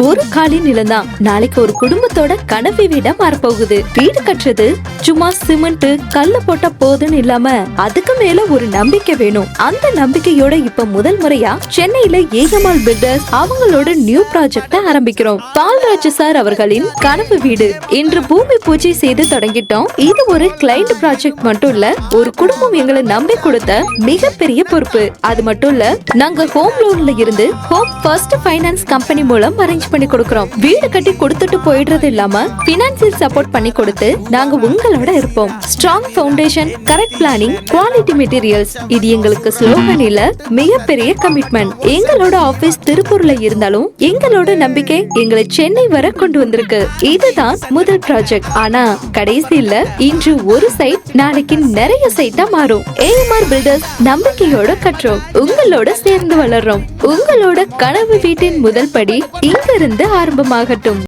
ஒரு காலி நிலம் நாளைக்கு ஒரு குடும்பத்தோட கனவு வீடா மாறப்போகுது. வீடு கட்டுறது சும்மா சிமெண்ட் கல்லு போட்ட போதுன்னு இல்லாம அதுக்கு மேல ஒரு நம்பிக்கை வேணும். அந்த நம்பிக்கையோட இப்ப முதல் முறையா சென்னையில ஏகமால் பில்டர்ஸ் அவங்களோட நியூ ப்ராஜெக்ட் ஆரம்பிக்கிறோம். பால்ராஜ் சார் அவர்களின் கனவு வீடு இன்று பூமி பூஜை செய்து தொடங்கிட்டோம். இது ஒரு கிளைண்ட் ப்ராஜெக்ட் மட்டும் இல்ல, ஒரு குடும்பம் எங்களை நம்பி கொடுத்த மிகப்பெரிய பொறுப்பு. அது மட்டும் இல்ல, நாங்க ஹோம் லோன்ல இருந்து ஹோம் ஃபர்ஸ்ட் ஃபைனான்ஸ் கம்பெனி மூலம் அரேஞ்ச் பண்ணி கொடுக்கிறோம். வீடு கட்டி கொடுத்துட்டு போயிடுறது இல்லாம பினான்சியல் சப்போர்ட் பண்ணி கொடுத்து நாங்க உங்களோட இருப்போம். Strong foundation, correct planning, quality materials, இது எங்களுக்கு ஸ்லோகன் இல்ல, மிகப்பெரிய கமிட்மெண்ட். எங்களோட ஆபீஸ் திருப்பூர்ல இருந்தாலும் எங்களோட நம்பிக்கை எங்களை சென்னை வர கொண்டு வந்திருக்கு. இதுதான் முதல் ப்ராஜெக்ட். ஆனா கடைசியில இன்று ஒரு சைட் நாளைக்கு நிறைய சைட்டா மாறும். ஏஎம்ஆர் பில்டர்ஸ் நம்பிக்கையோட கட்டுறோம், உங்களோட சேர்ந்து வளர்றோம். உங்களோட கனவு வீட்டின் முதல் படி இங்கிருந்து ஆரம்பமாகட்டும்.